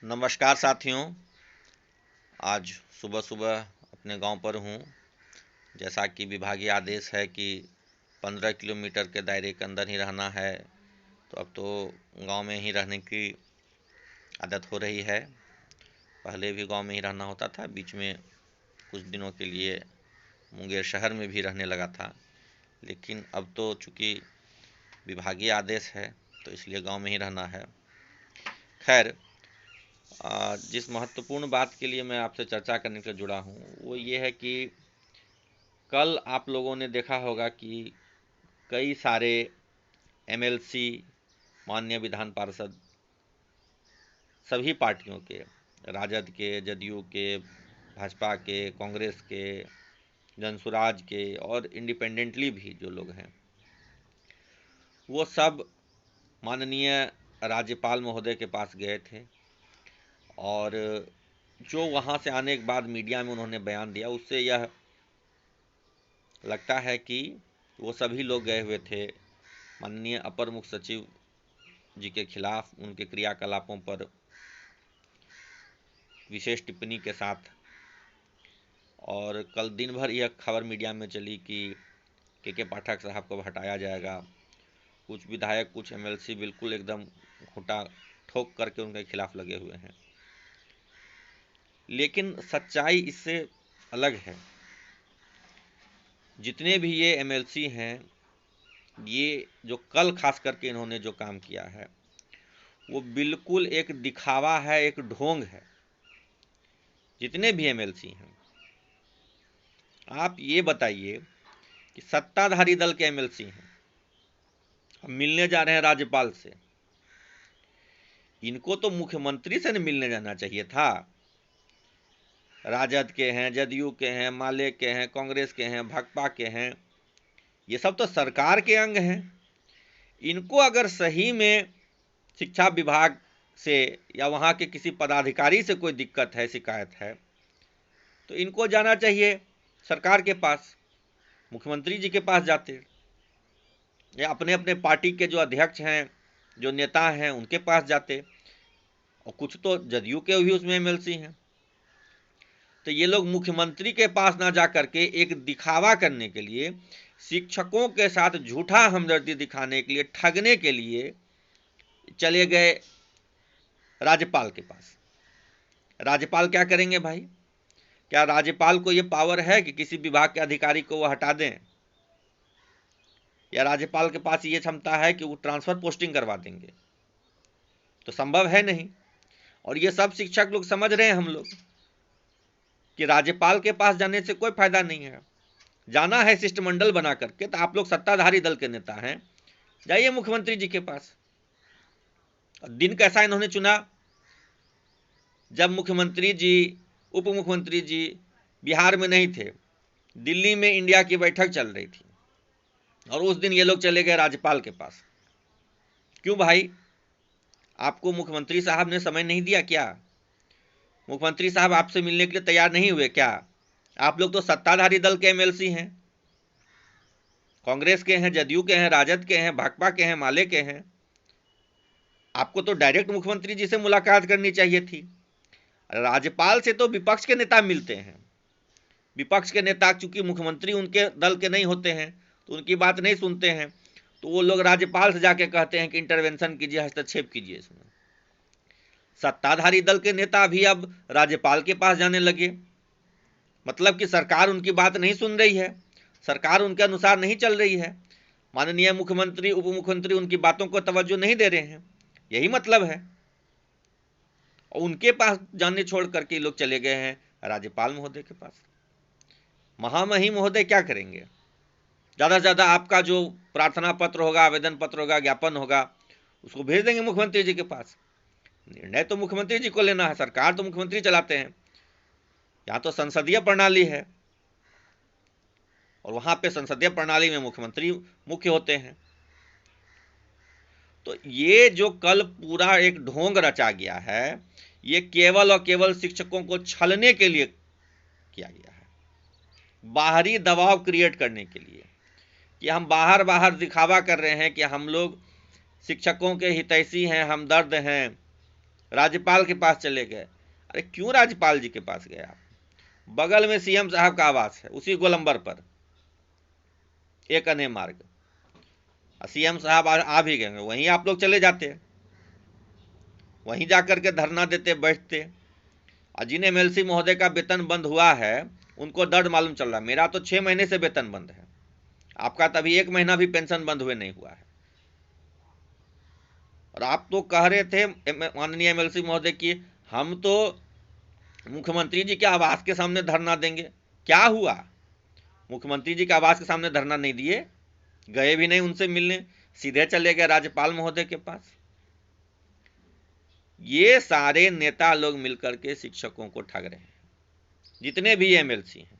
नमस्कार साथियों। आज सुबह सुबह अपने गांव पर हूं। जैसा कि विभागीय आदेश है कि 15 किलोमीटर के दायरे के अंदर ही रहना है, तो अब तो गांव में ही रहने की आदत हो रही है। पहले भी गांव में ही रहना होता था, बीच में कुछ दिनों के लिए मुंगेर शहर में भी रहने लगा था, लेकिन अब तो चूँकि विभागीय आदेश है तो इसलिए गांव में ही रहना है। खैर, जिस महत्वपूर्ण बात के लिए मैं आपसे चर्चा करने के लिए जुड़ा हूँ वो ये है कि कल आप लोगों ने देखा होगा कि कई सारे एमएलसी, माननीय विधान पार्षद, सभी पार्टियों के, राजद के, जदयू के, भाजपा के, कांग्रेस के, जनसुराज के और इंडिपेंडेंटली भी जो लोग हैं, वो सब माननीय राज्यपाल महोदय के पास गए थे। और जो वहाँ से आने के बाद मीडिया में उन्होंने बयान दिया, उससे यह लगता है कि वो सभी लोग गए हुए थे माननीय अपर मुख्य सचिव जी के खिलाफ, उनके क्रियाकलापों पर विशेष टिप्पणी के साथ। और कल दिन भर यह खबर मीडिया में चली कि के पाठक साहब को हटाया जाएगा। कुछ विधायक, कुछ एमएलसी बिल्कुल एकदम घुटा ठोक करके उनके खिलाफ लगे हुए हैं। लेकिन सच्चाई इससे अलग है। जितने भी ये एमएलसी हैं, ये जो कल खास करके इन्होंने जो काम किया है वो बिल्कुल एक दिखावा है, एक ढोंग है। जितने भी एमएलसी हैं, आप ये बताइए कि सत्ताधारी दल के एमएलसी हैं, हम मिलने जा रहे हैं राज्यपाल से, इनको तो मुख्यमंत्री से न मिलने जाना चाहिए था। राजद के हैं, जदयू के हैं, माले के हैं, कांग्रेस के हैं, भाकपा के हैं, ये सब तो सरकार के अंग हैं। इनको अगर सही में शिक्षा विभाग से या वहाँ के किसी पदाधिकारी से कोई दिक्कत है, शिकायत है, तो इनको जाना चाहिए सरकार के पास, मुख्यमंत्री जी के पास जाते, या अपने अपने पार्टी के जो अध्यक्ष हैं, जो नेता हैं, उनके पास जाते। और कुछ तो जदयू के भी उसमें एमएलसी हैं। तो ये लोग मुख्यमंत्री के पास ना जा करके एक दिखावा करने के लिए, शिक्षकों के साथ झूठा हमदर्दी दिखाने के लिए, ठगने के लिए चले गए राज्यपाल के पास। राज्यपाल क्या करेंगे भाई? क्या राज्यपाल को ये पावर है कि किसी विभाग के अधिकारी को वो हटा दें? या राज्यपाल के पास ये क्षमता है कि वो ट्रांसफर पोस्टिंग करवा देंगे? तो संभव है नहीं। और ये सब शिक्षक लोग समझ रहे हैं, हम लोग, कि राज्यपाल के पास जाने से कोई फायदा नहीं है। जाना है शिष्टमंडल बना करके, तो आप लोग सत्ताधारी दल के नेता हैं, जाइए मुख्यमंत्री जी के पास। दिन कैसा इन्होंने चुना, जब मुख्यमंत्री जी, उप मुख्यमंत्री जी बिहार में नहीं थे, दिल्ली में इंडिया की बैठक चल रही थी, और उस दिन ये लोग चले गए राज्यपाल के पास। क्यों भाई? आपको मुख्यमंत्री साहब ने समय नहीं दिया क्या? मुख्यमंत्री साहब आपसे मिलने के लिए तैयार नहीं हुए क्या? आप लोग तो सत्ताधारी दल के एमएलसी हैं, कांग्रेस के हैं, जदयू के हैं, राजद के हैं, भाकपा के हैं, माले के हैं। आपको तो डायरेक्ट मुख्यमंत्री जी से मुलाकात करनी चाहिए थी। राज्यपाल से तो विपक्ष के नेता मिलते हैं। विपक्ष के नेता चूंकि मुख्यमंत्री उनके दल के नहीं होते हैं तो उनकी बात नहीं सुनते हैं, तो वो लोग राज्यपाल से जाके कहते हैं कि इंटरवेंशन कीजिए, हस्तक्षेप कीजिए इसमें। सत्ताधारी दल के नेता भी अब राज्यपाल के पास जाने लगे, मतलब कि सरकार उनकी बात नहीं सुन रही है, सरकार उनके अनुसार नहीं चल रही है, माननीय मुख्यमंत्री, उप मुख्यमंत्री उनकी बातों को तवज्जो नहीं दे रहे हैं, यही मतलब है। और उनके पास जाने छोड़ करके लोग चले गए हैं राज्यपाल महोदय के पास। महामहिम महोदय क्या करेंगे? ज़्यादा से ज़्यादा आपका जो प्रार्थना पत्र होगा, आवेदन पत्र होगा, ज्ञापन होगा, उसको भेज देंगे मुख्यमंत्री जी के पास। निर्णय तो मुख्यमंत्री जी को लेना है, सरकार तो मुख्यमंत्री चलाते हैं। यहाँ तो संसदीय प्रणाली है, और वहाँ पे संसदीय प्रणाली में मुख्यमंत्री मुख्य होते हैं। तो ये जो कल पूरा एक ढोंग रचा गया है, ये केवल और केवल शिक्षकों को छलने के लिए किया गया है, बाहरी दबाव क्रिएट करने के लिए, कि हम बाहर बाहर दिखावा कर रहे हैं कि हम लोग शिक्षकों के हितैषी हैं, हमदर्द हैं, राज्यपाल के पास चले गए। अरे क्यों राज्यपाल जी के पास गए आप? बगल में सीएम साहब का आवास है, उसी गोलंबर पर एक अन्य मार्ग। सीएम साहब आ भी गए, वहीं आप लोग चले जाते, वहीं जाकर के धरना देते, बैठते। और जिन एमएलसी महोदय का वेतन बंद हुआ है उनको दर्द मालूम चल रहा है। मेरा तो 6 महीने से वेतन बंद है, आपका तभी 1 महीना भी पेंशन बंद हुए नहीं हुआ है। और आप तो कह रहे थे माननीय एमएलसी महोदय की हम तो मुख्यमंत्री जी के आवास के सामने धरना देंगे। क्या हुआ? मुख्यमंत्री जी के आवास के सामने धरना नहीं दिए, गए भी नहीं उनसे मिलने, सीधे चले गए राज्यपाल महोदय के पास। ये सारे नेता लोग मिलकर के शिक्षकों को ठग रहे हैं, जितने भी एमएलसी हैं।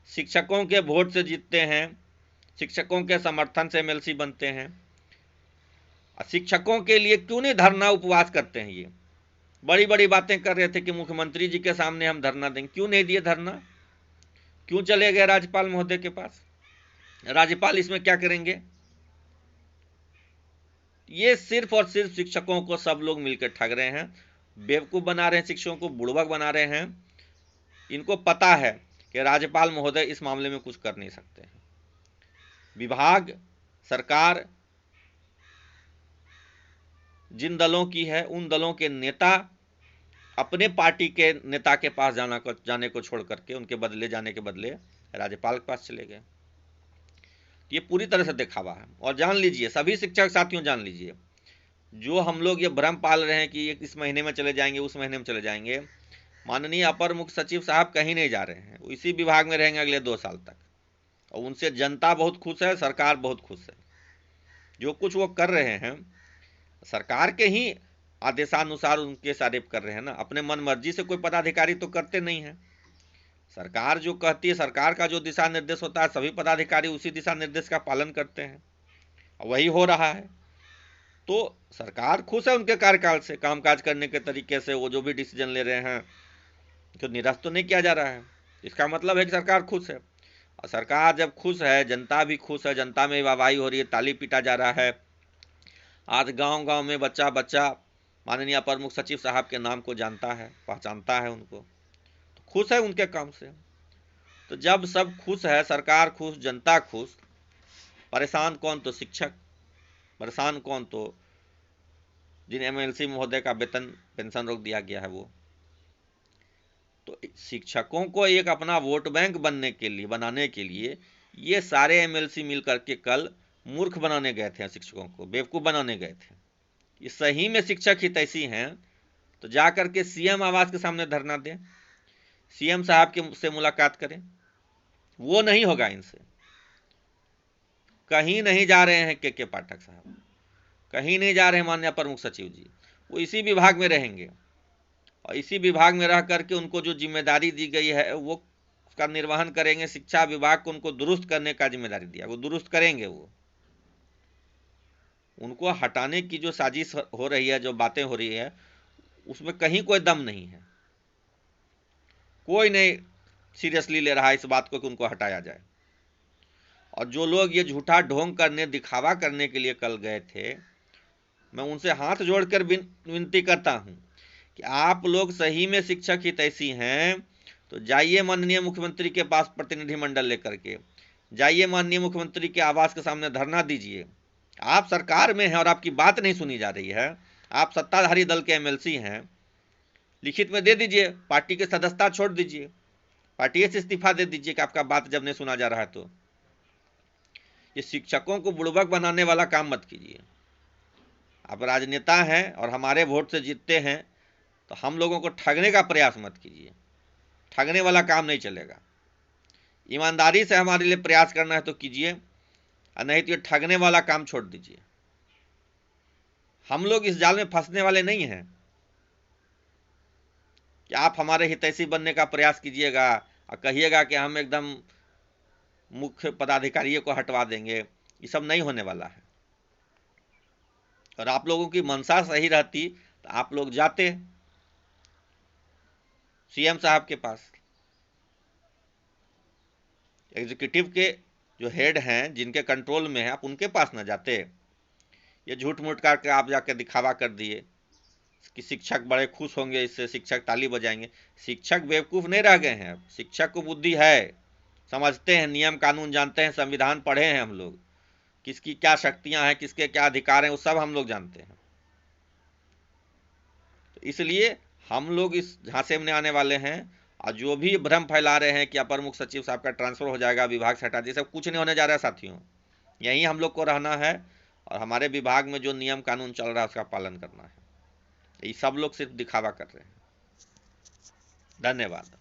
शिक्षकों के वोट से जीतते हैं, शिक्षकों के समर्थन से एमएलसी बनते हैं। शिक्षकों के लिए क्यों नहीं धरना उपवास करते हैं? ये बड़ी बड़ी बातें कर रहे थे कि मुख्यमंत्री जी के सामने हम धरना देंगे, क्यों नहीं दिए धरना? क्यों चले गए राज्यपाल महोदय के पास? राज्यपाल इसमें क्या करेंगे? ये सिर्फ और सिर्फ शिक्षकों को सब लोग मिलकर ठग रहे हैं, बेवकूफ़ बना रहे हैं, शिक्षकों को बुड़बक बना रहे हैं। इनको पता है कि राज्यपाल महोदय इस मामले में कुछ कर नहीं सकते हैं। विभाग, सरकार जिन दलों की है, उन दलों के नेता अपने पार्टी के नेता के पास जाने को छोड़ करके, उनके बदले जाने के बदले राज्यपाल के पास चले गए। ये पूरी तरह से दिखावा है। और जान लीजिए, सभी शिक्षक साथियों जान लीजिए, जो हम लोग ये भ्रम पाल रहे हैं कि ये इस महीने में चले जाएंगे, उस महीने में चले जाएंगे, माननीय अपर मुख्य सचिव साहब कहीं नहीं जा रहे हैं, इसी विभाग में रहेंगे अगले 2 साल तक। और उनसे जनता बहुत खुश है, सरकार बहुत खुश है। जो कुछ वो कर रहे हैं सरकार के ही आदेशानुसार उनके सारे कर रहे हैं ना, अपने मन मर्जी से कोई पदाधिकारी तो करते नहीं है। सरकार जो कहती है, सरकार का जो दिशा निर्देश होता है, सभी पदाधिकारी उसी दिशा निर्देश का पालन करते हैं, और वही हो रहा है। तो सरकार खुश है उनके कार्यकाल से, कामकाज करने के तरीके से। वो जो भी डिसीजन ले रहे हैं तो निरस्त तो नहीं किया जा रहा है। इसका मतलब है कि सरकार खुश है। और सरकार जब खुश है, जनता भी खुश है, जनता में वाहवाही हो रही है, ताली पीटा जा रहा है। आज गांव गांव में बच्चा बच्चा माननीय अपर मुख्य सचिव साहब के नाम को जानता है, पहचानता है उनको, तो खुश है उनके काम से। तो जब सब खुश है, सरकार खुश, जनता खुश, परेशान कौन? तो शिक्षक। परेशान कौन? तो जिन एमएलसी महोदय का वेतन पेंशन रोक दिया गया है वो। तो शिक्षकों को एक अपना वोट बैंक बनाने के लिए ये सारे एमएलसी मिलकर के कल मूर्ख बनाने गए थे, शिक्षकों को बेवकूफ़ बनाने गए थे। ये सही में शिक्षक हितैषी हैं तो जाकर के सीएम आवास के सामने धरना दें, सीएम साहब के से मुलाकात करें। वो नहीं होगा इनसे। कहीं नहीं जा रहे हैं के पाठक साहब, कहीं नहीं जा रहे हैं माननीय प्रमुख सचिव जी। वो इसी विभाग में रहेंगे, और इसी विभाग में रह करके उनको जो जिम्मेदारी दी गई है वो उसका निर्वहन करेंगे। शिक्षा विभाग को उनको दुरुस्त करने का जिम्मेदारी दिया, वो दुरुस्त करेंगे। वो उनको हटाने की जो साजिश हो रही है, जो बातें हो रही है, उसमें कहीं कोई दम नहीं है। कोई नहीं सीरियसली ले रहा है इस बात को कि उनको हटाया जाए। और जो लोग ये झूठा ढोंग करने, दिखावा करने के लिए कल गए थे, मैं उनसे हाथ जोड़कर विनती करता हूं कि आप लोग सही में शिक्षक हितैषी हैं तो जाइए माननीय मुख्यमंत्री के पास प्रतिनिधिमंडल लेकर के, जाइए माननीय मुख्यमंत्री के आवास के सामने धरना दीजिए। आप सरकार में हैं और आपकी बात नहीं सुनी जा रही है, आप सत्ताधारी दल के एमएलसी हैं, लिखित में दे दीजिए, पार्टी की सदस्यता छोड़ दीजिए, पार्टी से इस्तीफा दे दीजिए कि आपका बात जब नहीं सुना जा रहा है। तो ये शिक्षकों को बुड़बक बनाने वाला काम मत कीजिए। आप राजनेता हैं और हमारे वोट से जीतते हैं तो हम लोगों को ठगने का प्रयास मत कीजिए। ठगने वाला काम नहीं चलेगा। ईमानदारी से हमारे लिए प्रयास करना है तो कीजिए, और नहीं तो ये ठगने वाला काम छोड़ दीजिए। हम लोग इस जाल में फंसने वाले नहीं हैं कि आप हमारे हितैषी बनने का प्रयास कीजिएगा और कहिएगा कि हम एकदम मुख्य पदाधिकारियों को हटवा देंगे। ये सब नहीं होने वाला है। और आप लोगों की मंशा सही रहती तो आप लोग जाते सीएम साहब के पास, एग्जीक्यूटिव के जो हेड हैं, जिनके कंट्रोल में है, आप उनके पास ना जाते। ये झूठ मूठ करके आप जाकर दिखावा कर दिए, कि शिक्षक बड़े खुश होंगे, इससे शिक्षक ताली बजाएंगे। शिक्षक बेवकूफ़ नहीं रह गए हैं, अब शिक्षक को बुद्धि है, समझते हैं, नियम कानून जानते हैं, संविधान पढ़े हैं हम लोग, किसकी क्या शक्तियां हैं, किसके क्या अधिकार हैं, वो सब हम लोग जानते हैं। तो इसलिए हम लोग इस झांसे में नहीं आने वाले हैं। और जो भी भ्रम फैला रहे हैं कि अपर मुख्य सचिव साहब का ट्रांसफर हो जाएगा, विभाग से हटा दिए, सब कुछ नहीं होने जा रहा है साथियों। यहीं हम लोग को रहना है और हमारे विभाग में जो नियम कानून चल रहा है उसका पालन करना है। ये सब लोग सिर्फ दिखावा कर रहे हैं। धन्यवाद।